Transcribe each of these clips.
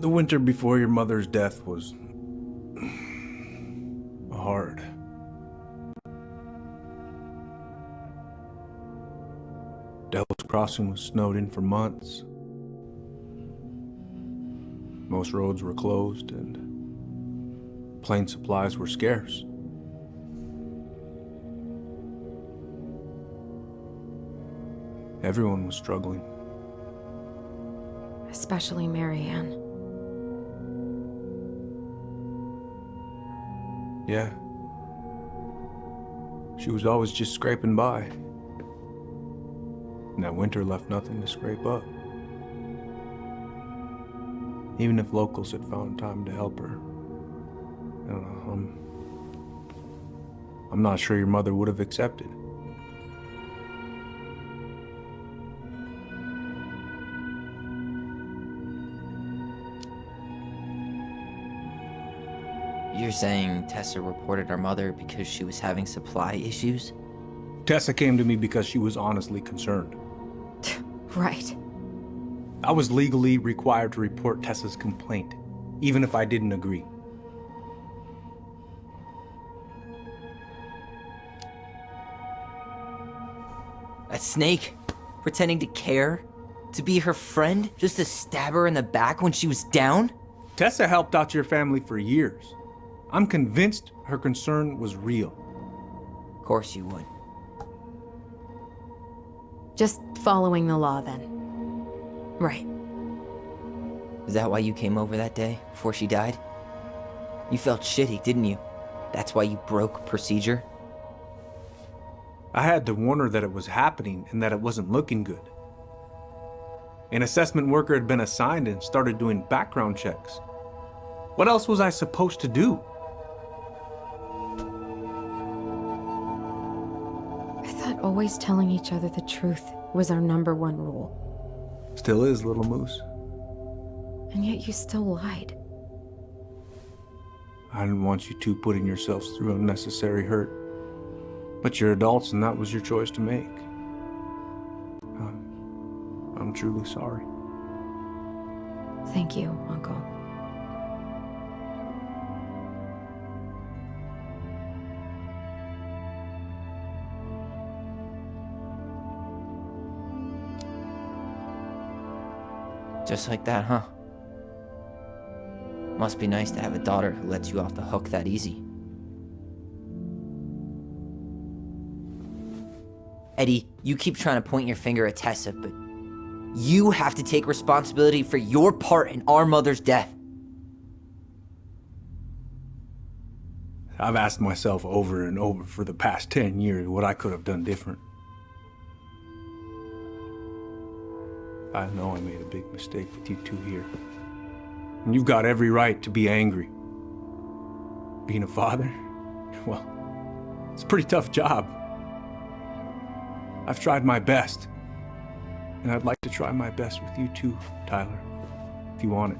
The winter before your mother's death was hard. Devil's Crossing was snowed in for months. Most roads were closed and plane supplies were scarce. Everyone was struggling. Especially Marianne. Yeah. She was always just scraping by. And that winter left nothing to scrape up. Even if locals had found time to help her. I don't know, I'm not sure your mother would have accepted. You're saying Tessa reported our mother because she was having supply issues? Tessa came to me because she was honestly concerned. Right. I was legally required to report Tessa's complaint, even if I didn't agree. A snake? Pretending to care? To be her friend? Just to stab her in the back when she was down? Tessa helped out your family for years. I'm convinced her concern was real. Of course you would. Just following the law then. Right. Is that why you came over that day, before she died? You felt shitty, didn't you? That's why you broke procedure? I had to warn her that it was happening and that it wasn't looking good. An assessment worker had been assigned and started doing background checks. What else was I supposed to do? I thought always telling each other the truth was our #1 rule. Still is, little moose. And yet you still lied. I didn't want you two putting yourselves through unnecessary hurt. But you're adults and that was your choice to make. I'm truly sorry. Thank you, Uncle. Just like that, huh? Must be nice to have a daughter who lets you off the hook that easy. Eddie, you keep trying to point your finger at Tessa, but you have to take responsibility for your part in our mother's death. I've asked myself over and over for the past 10 years what I could have done different. I know I made a big mistake with you two here. And you've got every right to be angry. Being a father, well, it's a pretty tough job. I've tried my best. And I'd like to try my best with you too, Tyler, if you want it.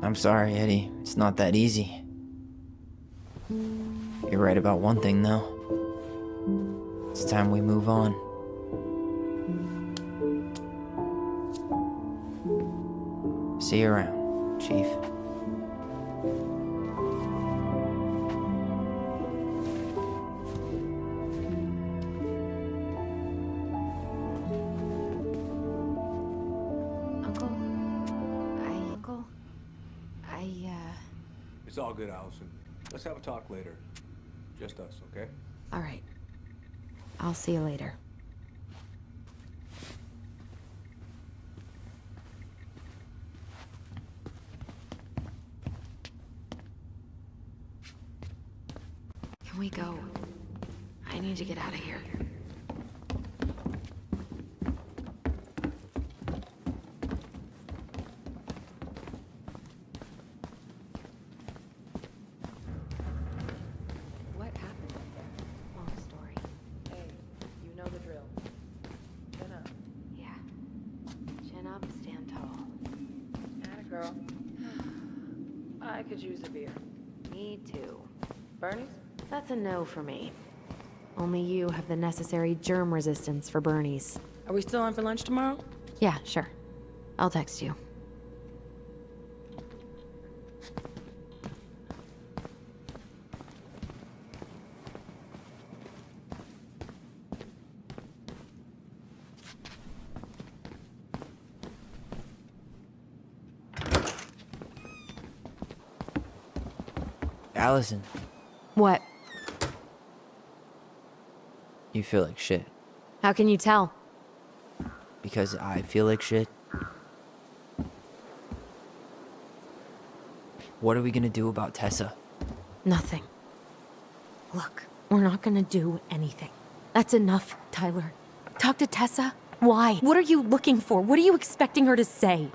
I'm sorry, Eddie. It's not that easy. You're right about one thing, though. It's time we move on. See you around, Chief. It's all good, Alyson. Let's have a talk later. Just us, okay? All right. I'll see you later. Can we go? I need to get out of here. What happened up there? Long story. Hey, you know the drill. Chin up. Yeah. Chin up, stand tall. Atta could use a beer. Me too. Bernie's? That's a no for me. Only you have the necessary germ resistance for Bernie's. Are we still on for lunch tomorrow? Yeah, sure. I'll text you. Alyson, What? you feel like shit. How can you tell? Because I feel like shit. What are we gonna do about Tessa? Nothing. Look, we're not gonna do anything. That's enough, Tyler. Talk to Tessa? Why? What are you looking for? What are you expecting her to say?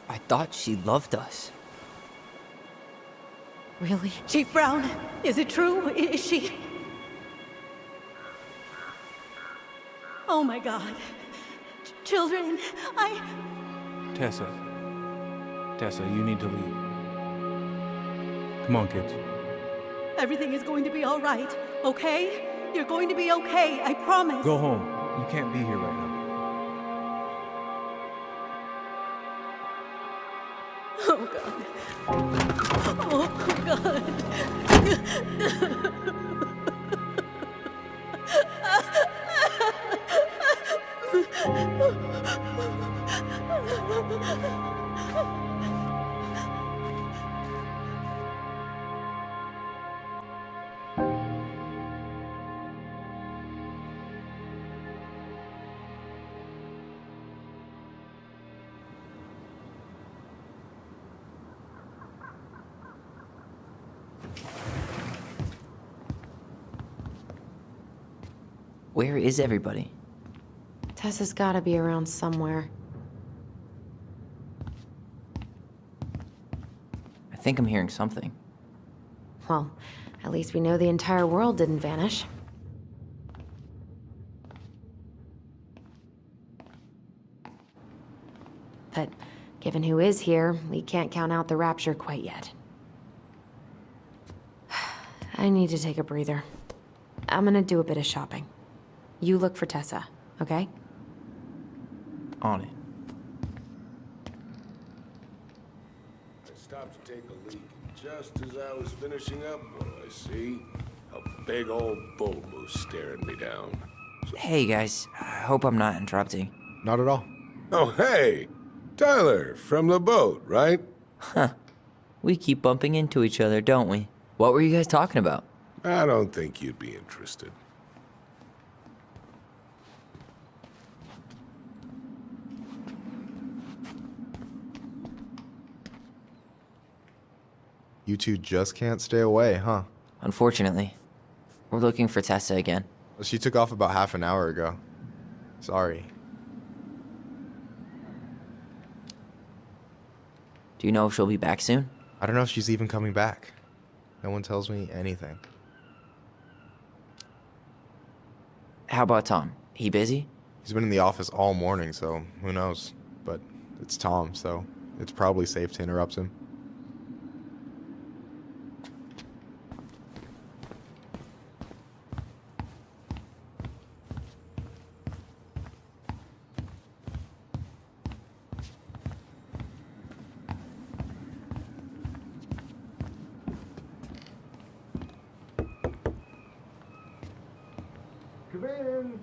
I thought she loved us. Really? Chief Brown, is it true? Is she... Oh my God. Children, Tessa. Tessa, you need to leave. Come on, kids. Everything is going to be all right, okay? You're going to be okay, I promise. Go home. You can't be here right now. Oh God. Oh Where is everybody? Tessa's gotta be around somewhere. I think I'm hearing something. Well, at least we know the entire world didn't vanish. But given who is here, we can't count out the rapture quite yet. I need to take a breather. I'm gonna do a bit of shopping. You look for Tessa, okay? On it. I stopped to take a leak, and just as I was finishing up, what do I see? A big old bull moose staring me down. Hey guys, I hope I'm not interrupting. Not at all. Oh, hey! Tyler, from the boat, right? We keep bumping into each other, don't we? What were you guys talking about? I don't think you'd be interested. You two just can't stay away, huh? Unfortunately, we're looking for Tessa again. Well, she took off about half an hour ago. Sorry. Do you know if she'll be back soon? I don't know if she's even coming back. No one tells me anything. How about Tom? He busy? He's been in the office all morning, so who knows? But it's Tom, so it's probably safe to interrupt him. Come in!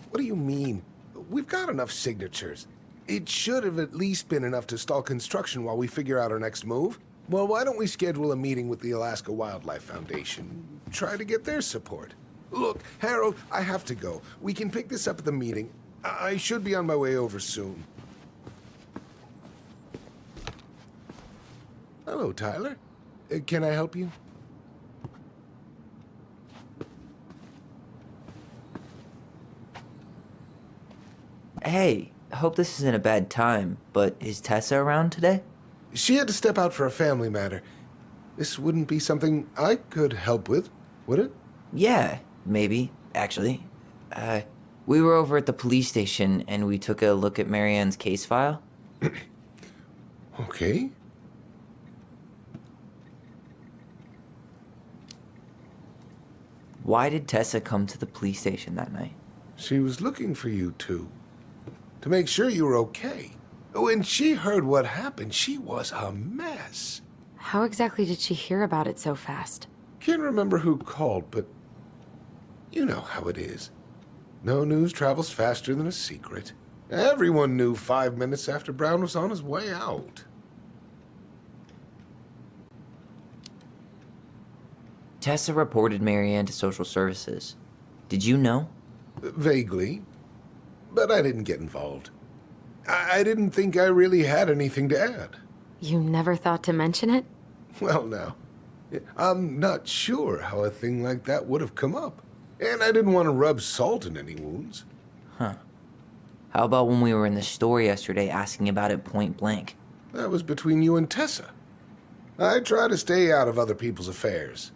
What do you mean? We've got enough signatures. It should have at least been enough to stall construction while we figure out our next move. Well, why don't we schedule a meeting with the Alaska Wildlife Foundation? Try to get their support. Look, Harold, I have to go. We can pick this up at the meeting. I should be on my way over soon. Hello, Tyler. Can I help you? Hey, I hope this isn't a bad time, but is Tessa around today? She had to step out for a family matter. This wouldn't be something I could help with, would it? Yeah, maybe, actually. We were over at the police station and we took a look at Marianne's case file. Okay. Why did Tessa come to the police station that night? She was looking for you two. To make sure you were okay. When she heard what happened, she was a mess. How exactly did she hear about it so fast? Can't remember who called, but you know how it is. No news travels faster than a secret. Everyone knew 5 minutes after Brown was on his way out. Tessa reported Marianne to social services. Did you know? Vaguely. But I didn't get involved. I didn't think I really had anything to add. You never thought to mention it? Well, now, I'm not sure how a thing like that would have come up. And I didn't want to rub salt in any wounds. Huh. How about when we were in the store yesterday asking about it point blank? That was between you and Tessa. I try to stay out of other people's affairs.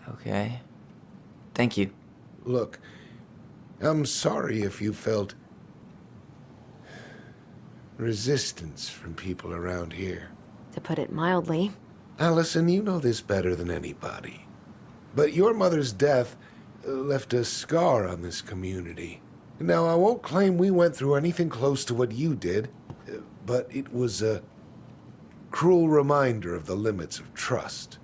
Okay. Thank you. Look, I'm sorry if you felt resistance from people around here. To put it mildly. Alyson, you know this better than anybody. But your mother's death left a scar on this community. Now, I won't claim we went through anything close to what you did, but it was a cruel reminder of the limits of trust.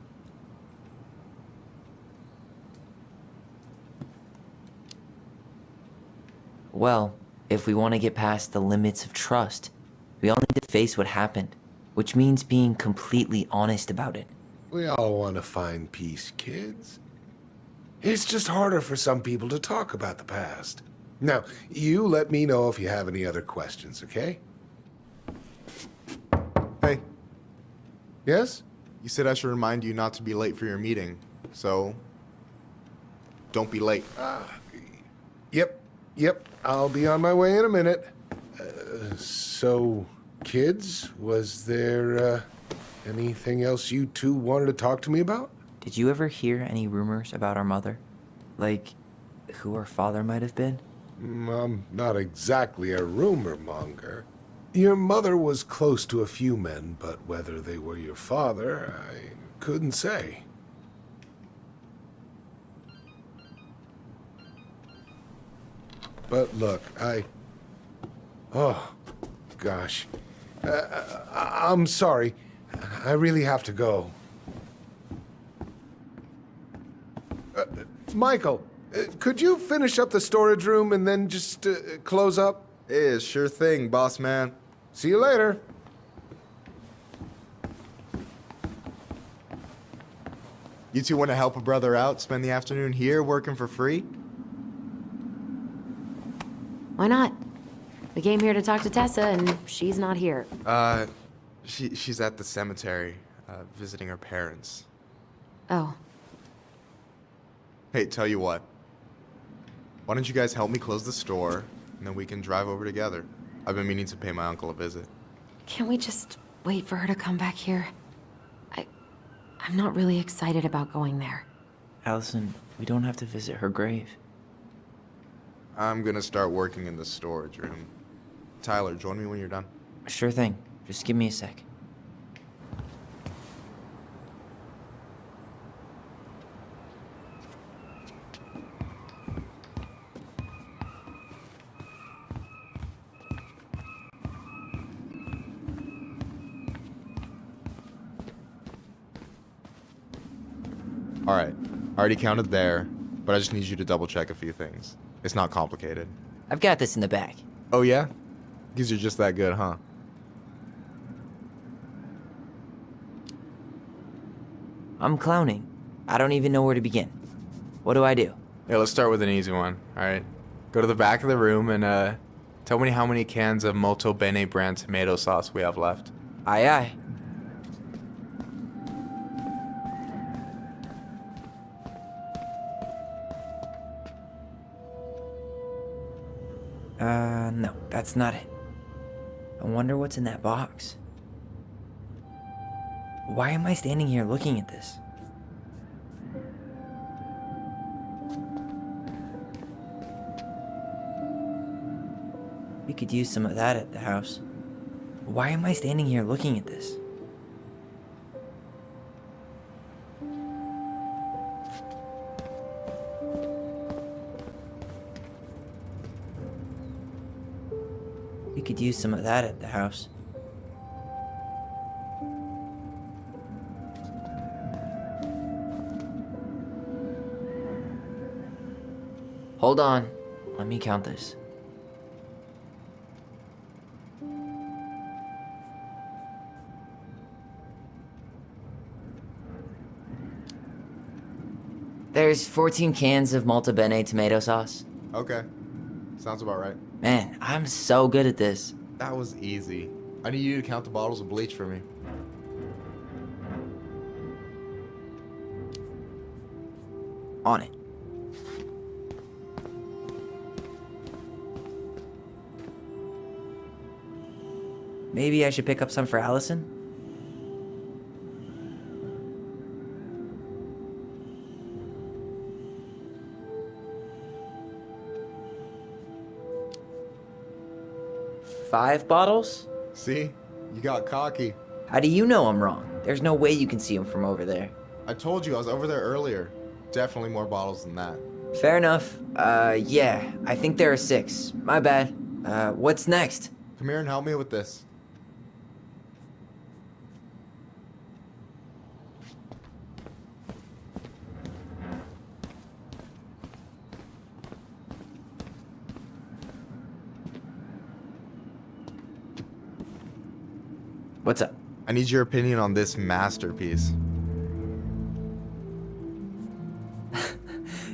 Well, if we want to get past the limits of trust, we all need to face what happened, which means being completely honest about it. We all want to find peace, kids. It's just harder for some people to talk about the past. Now, you let me know if you have any other questions, okay? Hey, Yes? you said I should remind you not to be late for your meeting, so don't be late. Yep, I'll be on my way in a minute. So, kids, was there anything else you two wanted to talk to me about? Did you ever hear any rumors about our mother? Like, who her father might have been? I'm not exactly a rumor monger. Your mother was close to a few men, but whether they were your father, I couldn't say. But look, oh, gosh. I'm sorry. I really have to go. Michael, could you finish up the storage room and then just close up? Yeah, sure thing, boss man. See you later. You two want to help a brother out, spend the afternoon here working for free? Why not? We came here to talk to Tessa, and she's not here. She's at the cemetery, visiting her parents. Oh, Hey, tell you what. Why don't you guys help me close the store, and then we can drive over together? I've been meaning to pay my uncle a visit. can't we just wait for her to come back here? I'm not really excited about going there. Alyson, we don't have to visit her grave. I'm gonna start working in the storage room. Tyler, join me when you're done. Sure thing. Just give me a sec. All right, I already counted there, but I just need you to double check a few things. It's not complicated. I've got this in the back. Oh yeah? Because you're just that good, huh? I'm clowning. I don't even know where to begin. What do I do? Yeah, let's start with an easy one, alright? Go to the back of the room and, tell me how many cans of Molto Bene brand tomato sauce we have left. Aye, aye. No, that's not it. I wonder what's in that box. Why am I standing here looking at this? We could use some of that at the house. Why am I standing here looking at this? We could use some of that at the house. Hold on. Let me count this. There's 14 cans of Malta Bene tomato sauce. Okay. Sounds about right. Man, I'm so good at this. That was easy. I need you to count the bottles of bleach for me. On it. Maybe I should pick up some for Alyson? Five bottles? See? You got cocky. How do you know I'm wrong? There's no way you can see them from over there. I told you I was over there earlier. Definitely more bottles than that. Fair enough. Yeah, I think there are 6. My bad. What's next? Come here and help me with this. What's up? I need your opinion on this masterpiece.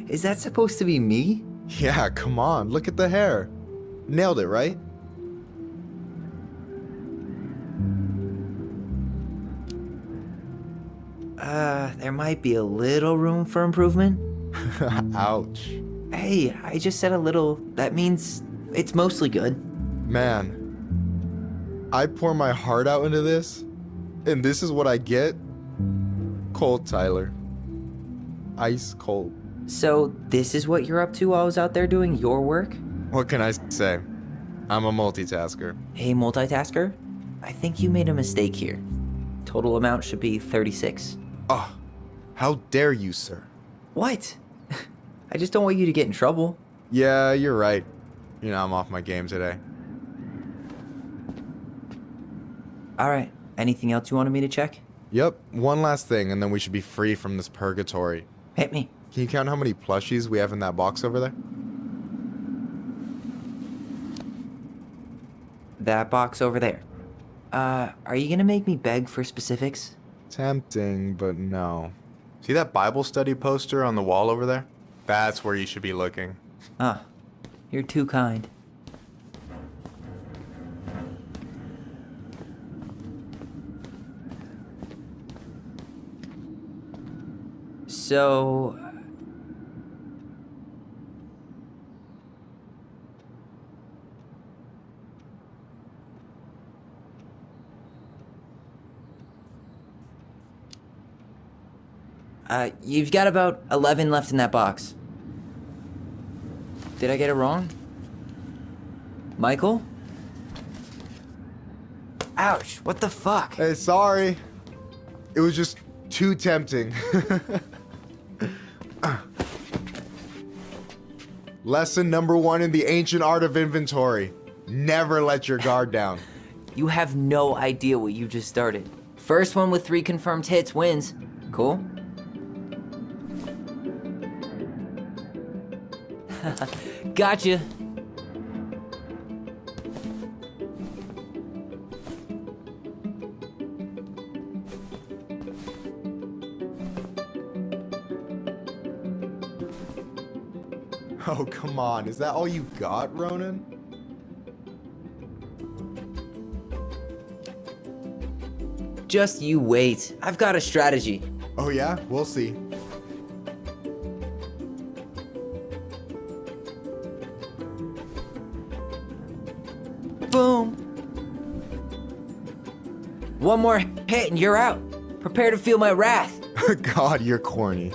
Is that supposed to be me? Yeah, come on. Look at the hair. Nailed it, right? There might be a little room for improvement. Ouch. Hey, I just said a little. That means it's mostly good. Man, I pour my heart out into this, and this is what I get? Cold, Tyler. Ice cold. So, this is what you're up to while I was out there doing your work? What can I say? I'm a multitasker. Hey, multitasker? I think you made a mistake here. Total amount should be 36. Oh, how dare you, sir? What? I just don't want you to get in trouble. Yeah, you're right. You know, I'm off my game today. Alright, anything else you wanted me to check? Yep, one last thing, and then we should be free from this purgatory. Hit me. Can you count how many plushies we have in that box over there? That box over there. Are you gonna make me beg for specifics? Tempting, but no. See that Bible study poster on the wall over there? That's where you should be looking. Ah, you're too kind. So... you've got about 11 left in that box. Did I get it wrong? Michael? Ouch, what the fuck? Hey, sorry. It was just too tempting. Lesson number 1 in the ancient art of inventory. Never let your guard down. You have no idea what you just started. First one with 3 confirmed hits wins. Cool? Gotcha. Oh, come on. Is that all you got, Ronan? Just you wait. I've got a strategy. Oh, yeah? We'll see. Boom. One more hit and you're out. Prepare to feel my wrath. God, you're corny.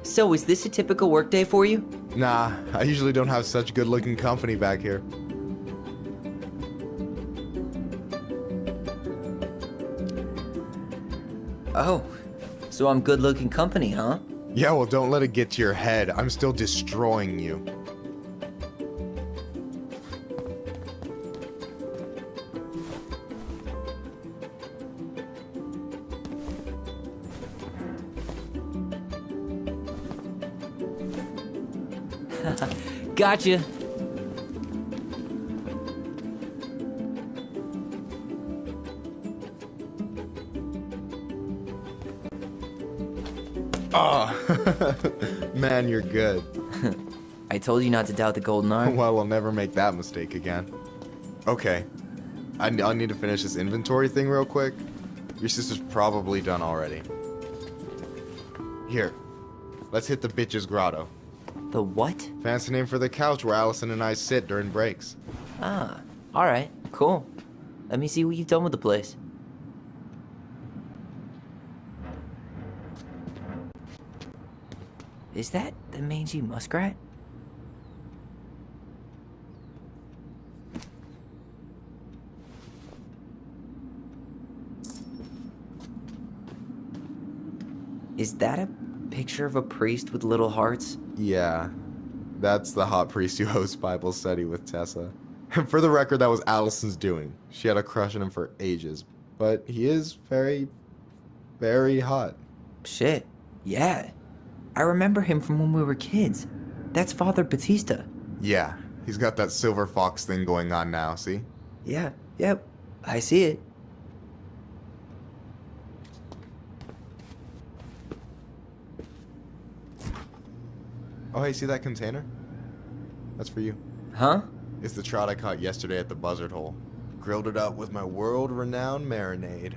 So, is this a typical workday for you? Nah, I usually don't have such good-looking company back here. Oh, so I'm good-looking company, huh? Yeah, well, don't let it get to your head. I'm still destroying you. Gotcha. Oh, man, you're good. I told you not to doubt the golden arm. Well, we'll never make that mistake again. Okay, I'll need to finish this inventory thing real quick. Your sister's probably done already. Here, let's hit the bitch's grotto. The what? Fancy name for the couch where Alyson and I sit during breaks. Ah, alright, cool. Let me see what you've done with the place. Is that the mangy muskrat? Is that a picture of a priest with little hearts? Yeah, that's the hot priest who hosts Bible study with Tessa. For the record, that was Alyson's doing. She had a crush on him for ages, but he is very, very hot. Shit, yeah. I remember him from when we were kids. That's Father Batista. Yeah, he's got that silver fox thing going on now, see? Yeah, yep, I see it. Oh, hey, see that container? That's for you. Huh? It's the trout I caught yesterday at the buzzard hole. Grilled it up with my world-renowned marinade.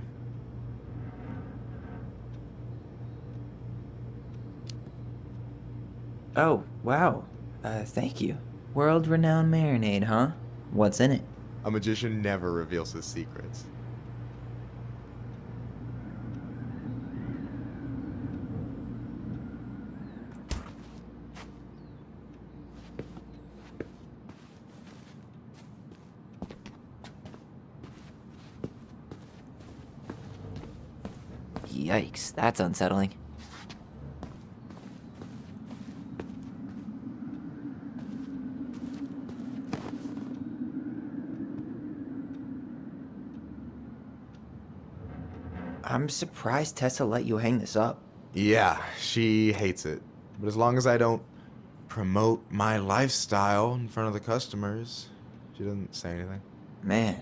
Oh, wow. Thank you. World-renowned marinade, huh? What's in it? A magician never reveals his secrets. Yikes, that's unsettling. I'm surprised Tessa let you hang this up. Yeah, she hates it. But as long as I don't promote my lifestyle in front of the customers, she doesn't say anything. Man,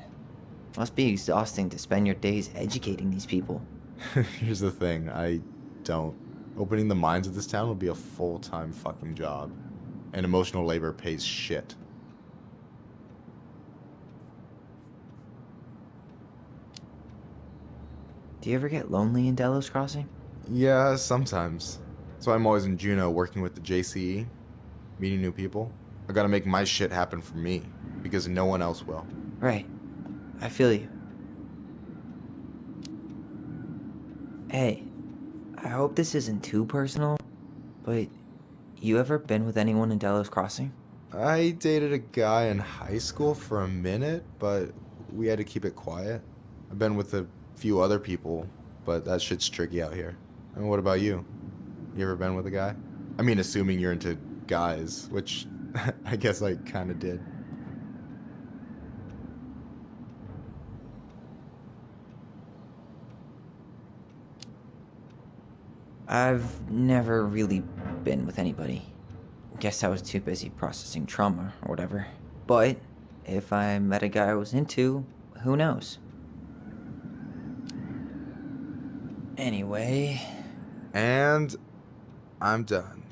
must be exhausting to spend your days educating these people. Here's the thing, I don't. Opening the mines of this town would be a full-time fucking job. And emotional labor pays shit. Do you ever get lonely in Delos Crossing? Yeah, sometimes. So I'm always in Juneau working with the JCE, meeting new people. I gotta make my shit happen for me, because no one else will. Right. I feel you. Hey, I hope this isn't too personal, but you ever been with anyone in Delos Crossing? I dated a guy in high school for a minute, but we had to keep it quiet. I've been with a few other people, but that shit's tricky out here. And what about you? You ever been with a guy? I mean, assuming you're into guys, which I guess I kind of did. I've never really been with anybody. Guess I was too busy processing trauma or whatever. But if I met a guy I was into, who knows? Anyway... And I'm done.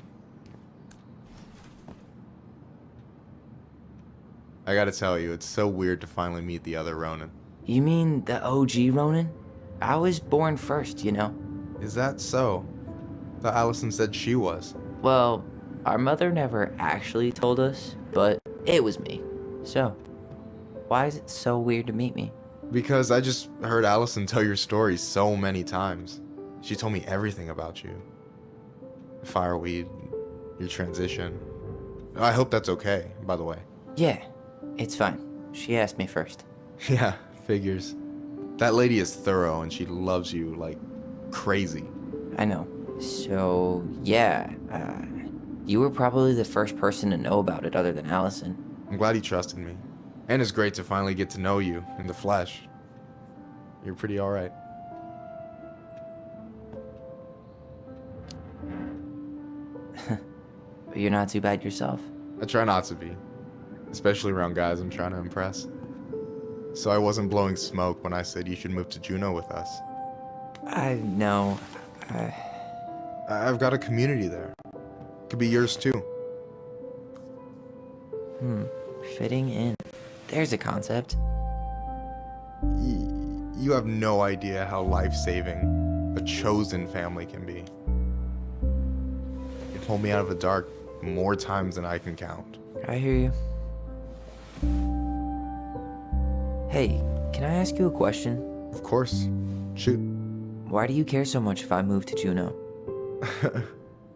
I gotta tell you, it's so weird to finally meet the other Ronin. You mean the OG Ronin? I was born first, you know. Is that so? Thought Alyson said she was. Well, our mother never actually told us, but it was me. So, why is it so weird to meet me? Because I just heard Alyson tell your story so many times. She told me everything about you. Fireweed, your transition. I hope that's okay, by the way. Yeah, it's fine. She asked me first. Yeah, figures. That lady is thorough and she loves you like crazy. I know. So, yeah, you were probably the first person to know about it other than Alyson. I'm glad he trusted me. And it's great to finally get to know you in the flesh. You're pretty alright. But you're not too bad yourself. I try not to be. Especially around guys I'm trying to impress. So I wasn't blowing smoke when I said you should move to Juneau with us. I know. I've got a community there. Could be yours too. Fitting in. There's a concept. You have no idea how life-saving a chosen family can be. You pulled me out of the dark more times than I can count. I hear you. Hey, can I ask you a question? Of course. Shoot. Why do you care so much if I move to Juneau?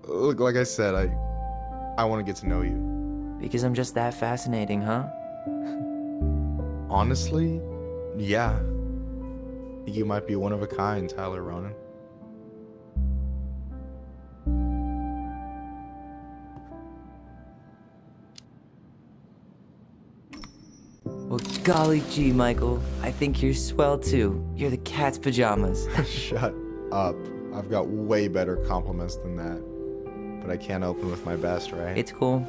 Look, like I said, I want to get to know you. Because I'm just that fascinating, huh? Honestly, yeah. You might be one of a kind, Tyler Ronan. Well, golly gee, Michael. I think you're swell too. You're the cat's pajamas. Shut up. I've got way better compliments than that. But I can't open with my best, right? It's cool.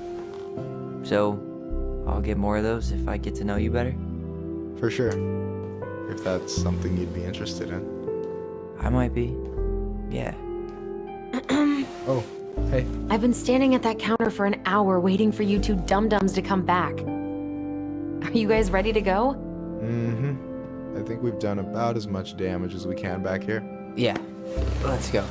So, I'll get more of those if I get to know you better? For sure. If that's something you'd be interested in. I might be. Yeah. Oh, hey. I've been standing at that counter for an hour waiting for you two dum-dums to come back. Are you guys ready to go? Mm-hmm. I think we've done about as much damage as we can back here. Yeah. Let's go.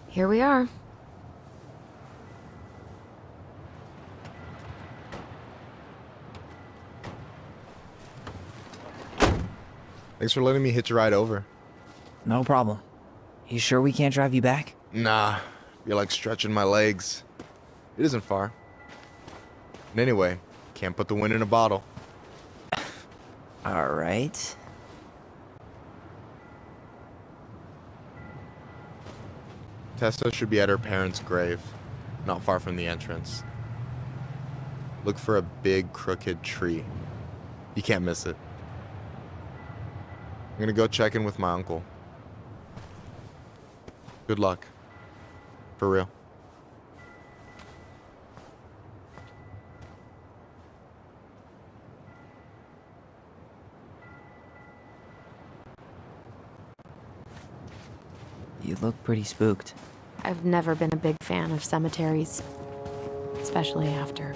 Here we are. Thanks for letting me hitch a ride over. No problem. You sure we can't drive you back? Nah, you're like stretching my legs. It isn't far. And anyway, can't put the wind in a bottle. All right. Tessa should be at her parents' grave, not far from the entrance. Look for a big crooked tree. You can't miss it. I'm gonna go check in with my uncle. Good luck. For real. You look pretty spooked. I've never been a big fan of cemeteries. Especially after,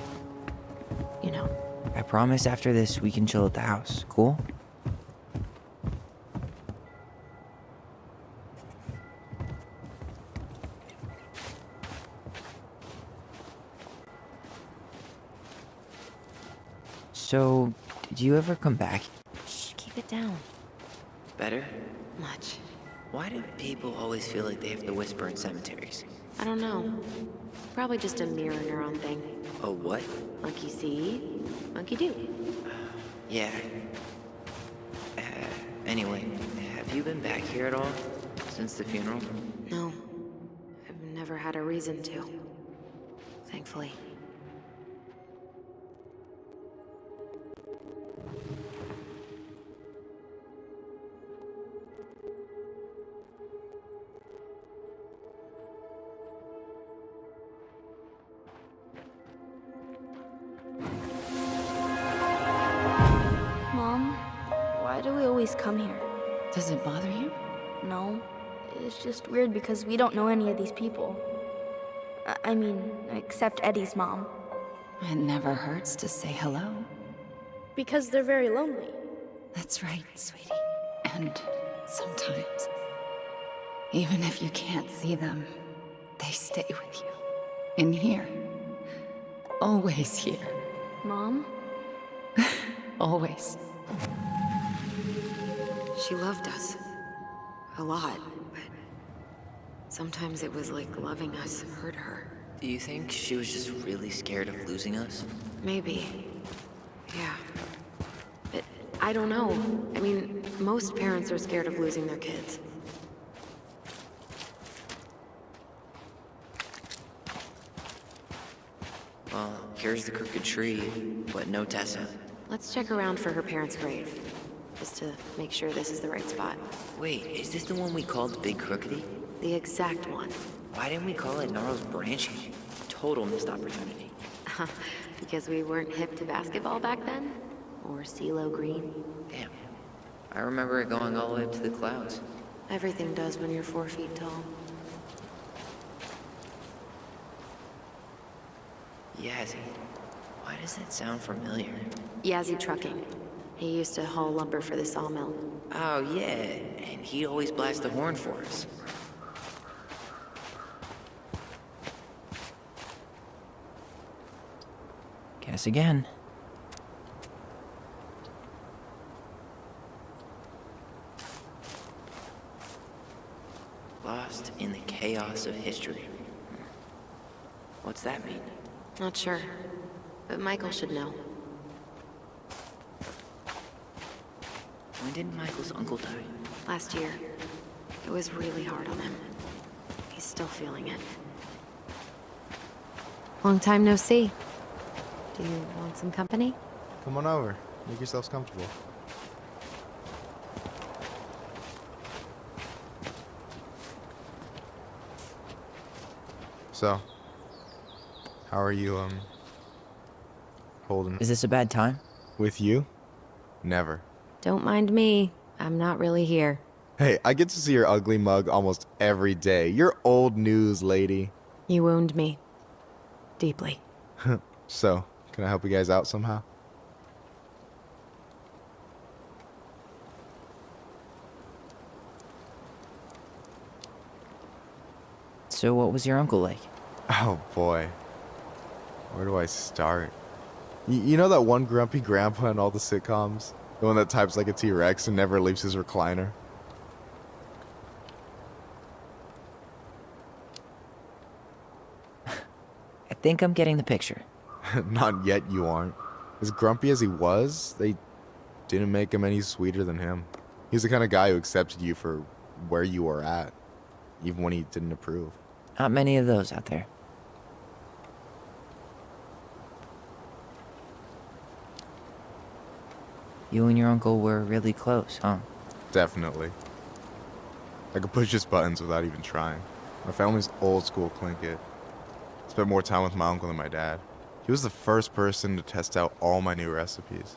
you know. I promise after this we can chill at the house. Cool? So, did you ever come back? Shh, keep it down. Better? Much. Why do people always feel like they have to whisper in cemeteries? I don't know. Probably just a mirror neuron thing. A what? Monkey see, monkey do. Yeah. Anyway, have you been back here at all? Since the funeral? No. I've never had a reason to. Thankfully. Mom, why do we always come here? Does it bother you? No. it's just weird because we don't know any of these people. I mean, except Eddie's mom. It never hurts to say hello. Because they're very lonely. That's right, sweetie. And sometimes, even if you can't see them, they stay with you. In here. Always here. Mom? Always. She loved us. A lot, but sometimes it was like loving us hurt her. Do you think she was just really scared of losing us? Maybe. Yeah. But I don't know. I mean, most parents are scared of losing their kids. Well, here's the crooked tree, but no Tessa. Let's check around for her parents' grave, just to make sure this is the right spot. Wait, is this the one we called Big Crookedy? The exact one. Why didn't we call it Gnarl's Branching? Total missed opportunity. Because we weren't hip to basketball back then? Or CeeLo Green? Damn. I remember it going all the way up to the clouds. Everything does when you're 4 feet tall. Yazzie. Why does that sound familiar? Yazzie Trucking. He used to haul lumber for the sawmill. Oh, yeah. And he'd always blast the horn for us. Guess again. Lost in the chaos of history. What's that mean? Not sure. But Michael should know. When did Michael's uncle die? Last year. It was really hard on him. He's still feeling it. Long time no see. Do you want some company? Come on over. Make yourselves comfortable. So, how are you, holding Is this a bad time? with you? Never. Don't mind me. I'm not really here. Hey, I get to see your ugly mug almost every day. You're old news, lady. You wound me. Deeply. So, can I help you guys out somehow? So what was your uncle like? Oh boy. Where do I start? You know that one grumpy grandpa in all the sitcoms? The one that types like a T-Rex and never leaves his recliner? I think I'm getting the picture. Not yet, you aren't. As grumpy as he was, they didn't make him any sweeter than him. He's the kind of guy who accepted you for where you were at, even when he didn't approve. Not many of those out there. You and your uncle were really close, huh? Definitely. I could push his buttons without even trying. My family's old school Tlingit. Spent more time with my uncle than my dad. He was the first person to test out all my new recipes.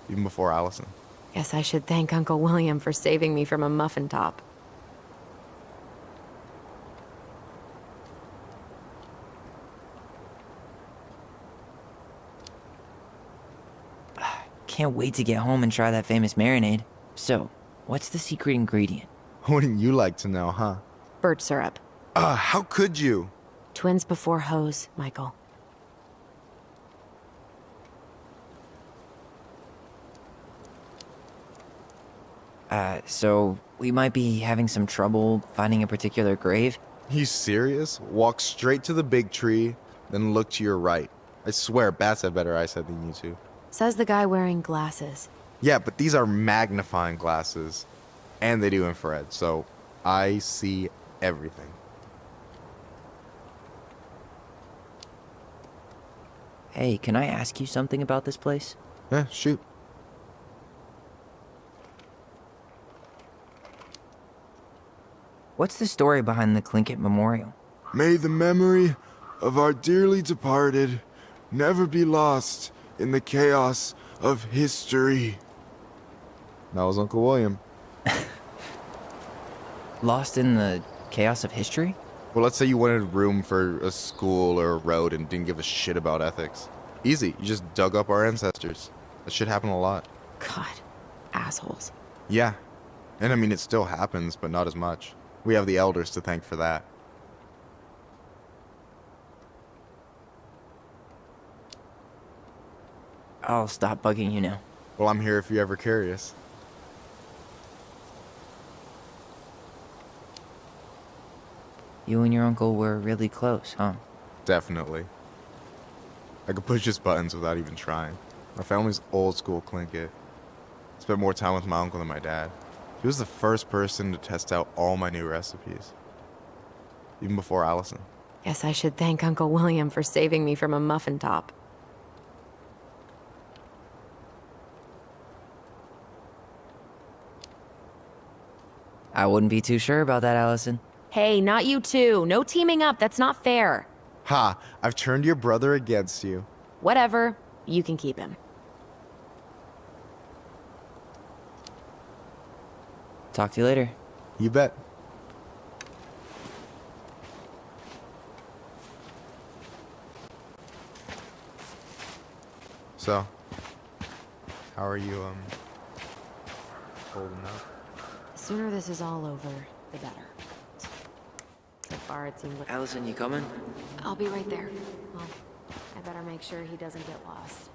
Even before Alyson. Guess I should thank Uncle William for saving me from a muffin top. Can't wait to get home and try that famous marinade. So, what's the secret ingredient? Wouldn't you like to know, huh? Birch syrup. How could you? Twins before hoes, Michael. So we might be having some trouble finding a particular grave? You serious? Walk straight to the big tree, then look to your right. I swear, bats have better eyesight than you two. Says the guy wearing glasses. Yeah, but these are magnifying glasses. And they do infrared, so I see everything. Hey, can I ask you something about this place? Yeah, shoot. What's the story behind the Tlingit Memorial? May the memory of our dearly departed never be lost in the chaos of history. That was Uncle William. Lost in the chaos of history? Well, let's say you wanted room for a school or a road and didn't give a shit about ethics. Easy, you just dug up our ancestors. That shit happened a lot. God, assholes. Yeah, and I mean, it still happens, but not as much. We have the elders to thank for that. I'll stop bugging you now. Well, I'm here if you're ever curious. You and your uncle were really close, huh? Definitely. I could push his buttons without even trying. My family's old school Tlingit. Spent more time with my uncle than my dad. He was the first person to test out all my new recipes. Even before Alyson. Guess I should thank Uncle William for saving me from a muffin top. I wouldn't be too sure about that, Alyson. Hey, not you two. No teaming up. That's not fair. Ha! I've turned your brother against you. Whatever. You can keep him. Talk to you later. You bet. So, how are you, holding up? The sooner this is all over, the better. So far, it seems like... Alyson, you coming? I'll be right there. Well, I better make sure he doesn't get lost.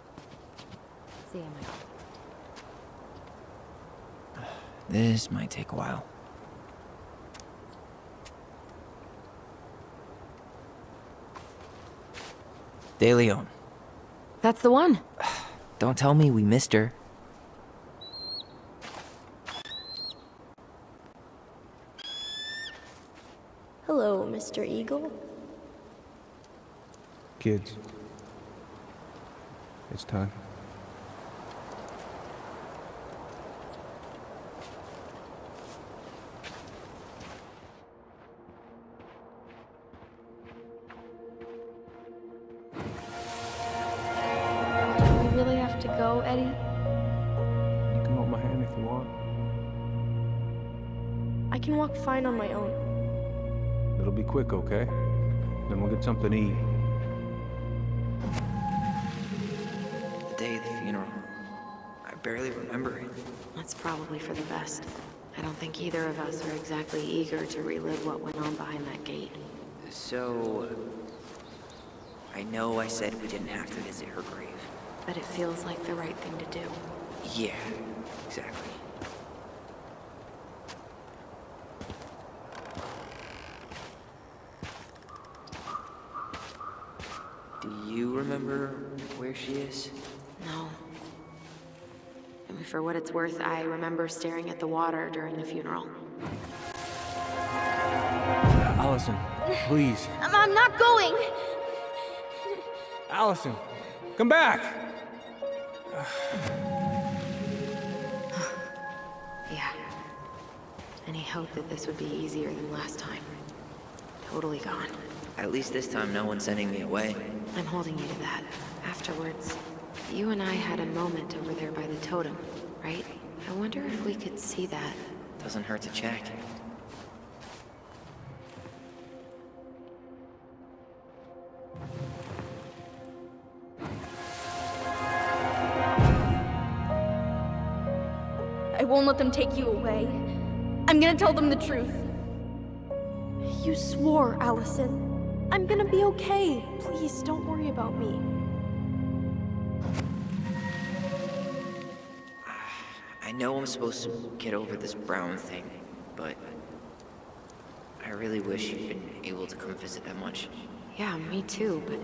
See you, Michael. This might take a while. De Leon. That's the one. Don't tell me we missed her. Hello, Mr. Eagle. Kids, it's time. Do we really have to go, Eddie? You can hold my hand if you want. I can walk fine on my own. It'll be quick, okay? Then we'll get something to eat. The day of the funeral. I barely remember it. That's probably for the best. I don't think either of us are exactly eager to relive what went on behind that gate. So... I know I said we didn't have to visit her grave. But it feels like the right thing to do. Yeah, exactly. Do you remember where she is? No. I mean, for what it's worth, I remember staring at the water during the funeral. Alyson, please. I'm not going! Alyson, come back! Yeah. Any hope that this would be easier than last time? Totally gone. At least this time no one's sending me away. I'm holding you to that. Afterwards, you and I had a moment over there by the totem, right? I wonder if we could see that. Doesn't hurt to check. I won't let them take you away. I'm gonna tell them the truth. You swore, Alyson. I'm gonna be okay. Please, don't worry about me. I know I'm supposed to get over this Brown thing, but I really wish you'd been able to come visit that much. Yeah, me too, but...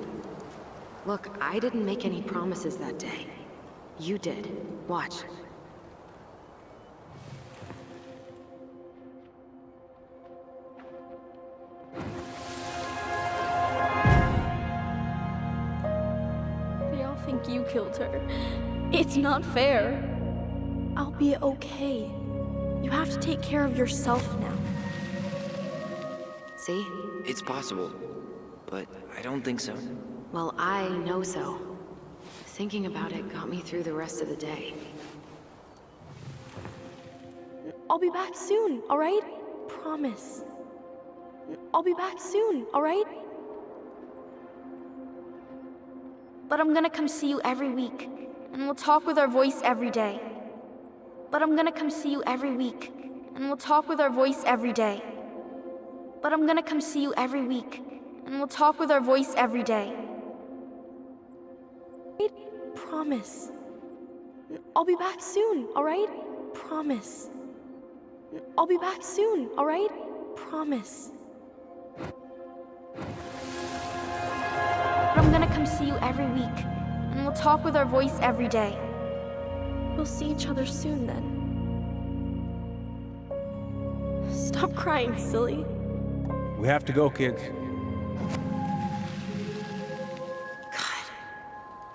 Look, I didn't make any promises that day. You did. Watch. They all think you killed her. It's not fair. I'll be okay. You have to take care of yourself now. See? It's possible, but I don't think so. Well, I know so. Thinking about it got me through the rest of the day. I'll be back soon, all right? promise. I'll be back soon, alright? But I'm gonna come see you every week, and we'll talk with our voice every day. But I'm gonna come see you every week, and we'll talk with our voice every day. But I'm gonna come see you every week, and we'll talk with our voice every day. Promise. I'll be back soon, alright? Promise. I'll be back soon, alright? Promise. But I'm gonna come see you every week, and we'll talk with our voice every day. We'll see each other soon then. Stop crying, silly. We have to go, kids.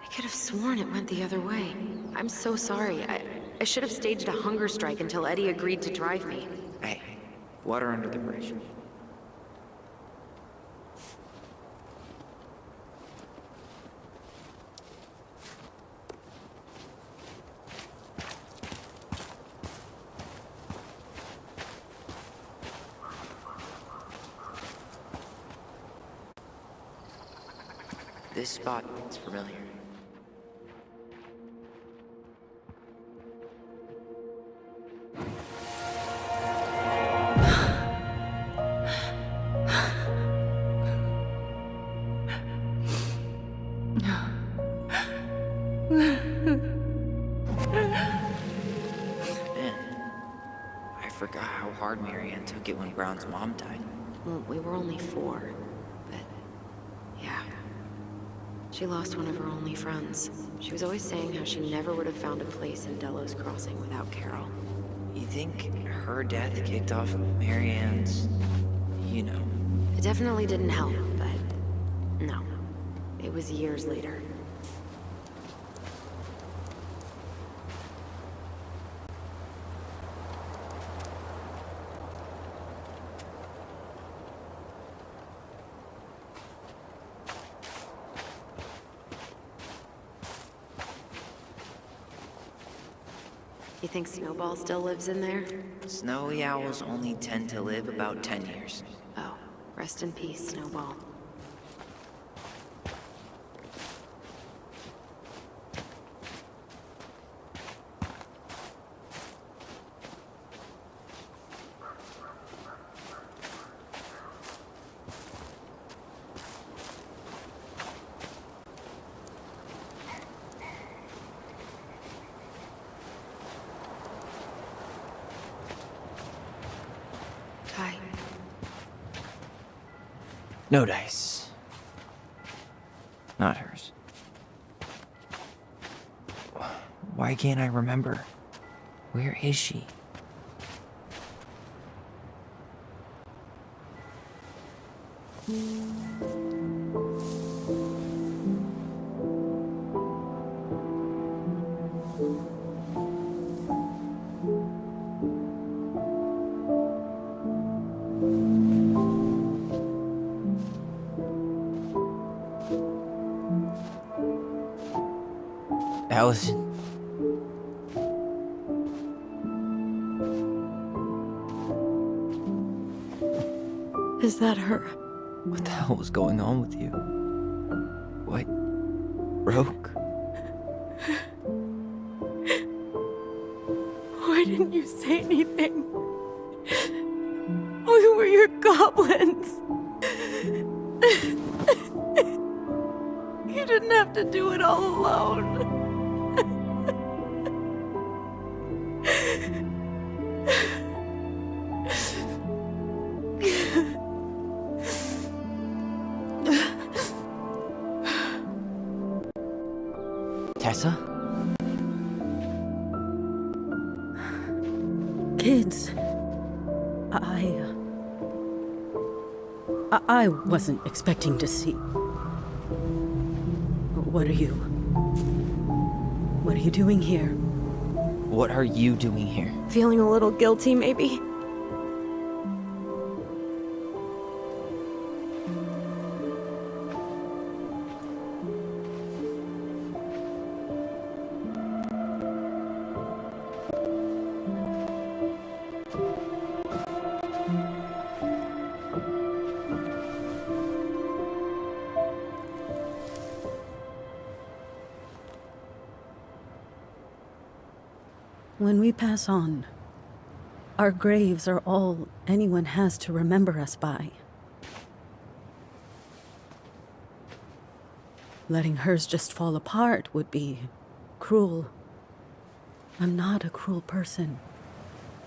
I could have sworn it went the other way. I'm so sorry. I should have staged a hunger strike until Eddie agreed to drive me. Hey, water under the bridge. This spot is familiar. I forgot how hard Marianne took it when Brown's mom died. Well, we were only 4, but yeah. She lost one of her only friends. She was always saying how she never would have found a place in Delos Crossing without Carol. You think her death kicked off Marianne's, you know? It definitely didn't help, but no. It was years later. You think Snowball still lives in there? Snowy owls only tend to live about 10 years. Oh, rest in peace, Snowball. No dice. Not hers. Why can't I remember? Where is she? Alyson. Is that her? What the hell was going on with you? What broke? Why didn't you say anything? We were your goblins. You didn't have to do it all alone. Tessa? Kids, I wasn't expecting to see. What are you doing here? What are you doing here? Feeling a little guilty, maybe? When we pass on, our graves are all anyone has to remember us by. Letting hers just fall apart would be cruel. I'm not a cruel person.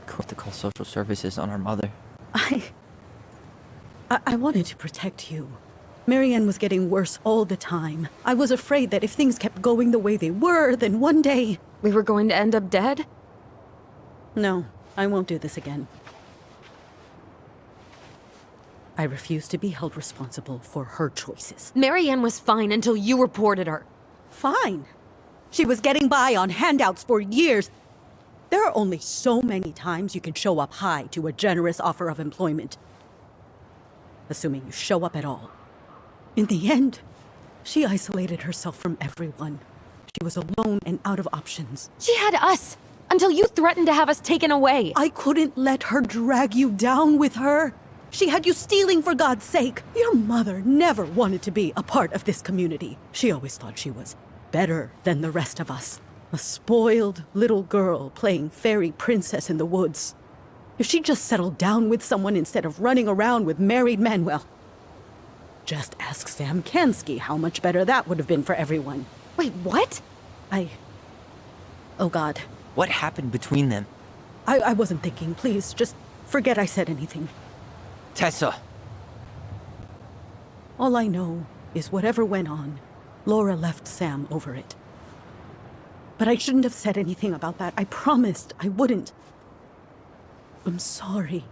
We'll have to call social services on our mother. I wanted to protect you. Marianne was getting worse all the time. I was afraid that if things kept going the way they were, then one day... We were going to end up dead? No, I won't do this again. I refuse to be held responsible for her choices. Marianne was fine until you reported her. Fine. She was getting by on handouts for years. There are only so many times you can show up high to a generous offer of employment. Assuming you show up at all. In the end, she isolated herself from everyone. She was alone and out of options. She had us, until you threatened to have us taken away. I couldn't let her drag you down with her. She had you stealing for God's sake. Your mother never wanted to be a part of this community. She always thought she was better than the rest of us. A spoiled little girl playing fairy princess in the woods. If she just settled down with someone instead of running around with married men, well, just ask Sam Kansky how much better that would have been for everyone. Wait, what? Oh God. What happened between them? I wasn't thinking. Please, just forget I said anything. Tessa! All I know is whatever went on, Laura left Sam over it. But I shouldn't have said anything about that. I promised I wouldn't. I'm sorry,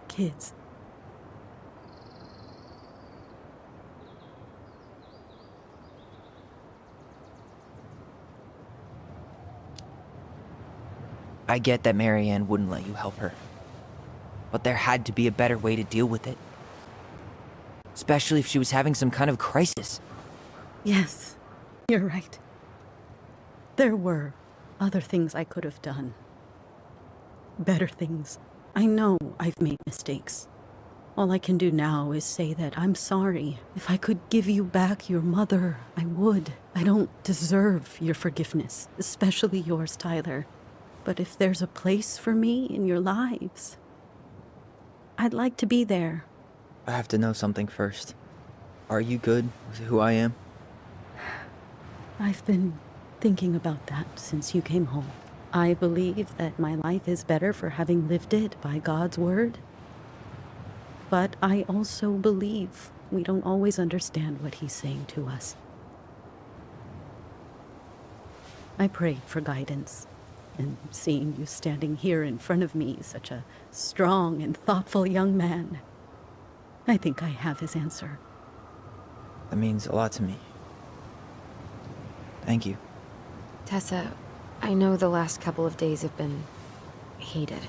kids. I get that Marianne wouldn't let you help her. But there had to be a better way to deal with it. Especially if she was having some kind of crisis. Yes, you're right. There were other things I could have done. Better things. I know I've made mistakes. All I can do now is say that I'm sorry. If I could give you back your mother, I would. I don't deserve your forgiveness, especially yours, Tyler. But if there's a place for me in your lives, I'd like to be there. I have to know something first. Are you good with who I am? I've been thinking about that since you came home. I believe that my life is better for having lived it by God's word. But I also believe we don't always understand what he's saying to us. I prayed for guidance. And seeing you standing here in front of me, such a strong and thoughtful young man, I think I have his answer. That means a lot to me. Thank you. Tessa, I know the last couple of days have been heated.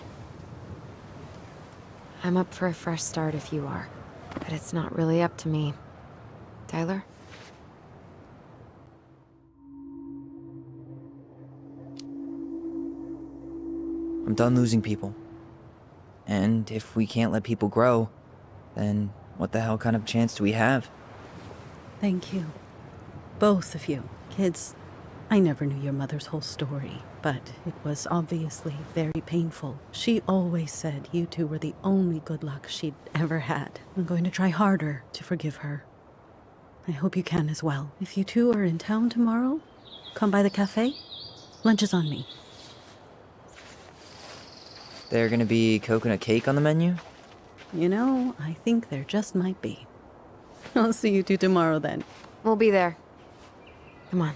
I'm up for a fresh start if you are, but it's not really up to me. Tyler? I'm done losing people. And if we can't let people grow, then what the hell kind of chance do we have? Thank you. Both of you. Kids, I never knew your mother's whole story, but it was obviously very painful. She always said you two were the only good luck she'd ever had. I'm going to try harder to forgive her. I hope you can as well. If you two are in town tomorrow, come by the cafe. Lunch is on me. There gonna be coconut cake on the menu? You know, I think there just might be. I'll see you two tomorrow then. We'll be there. Come on.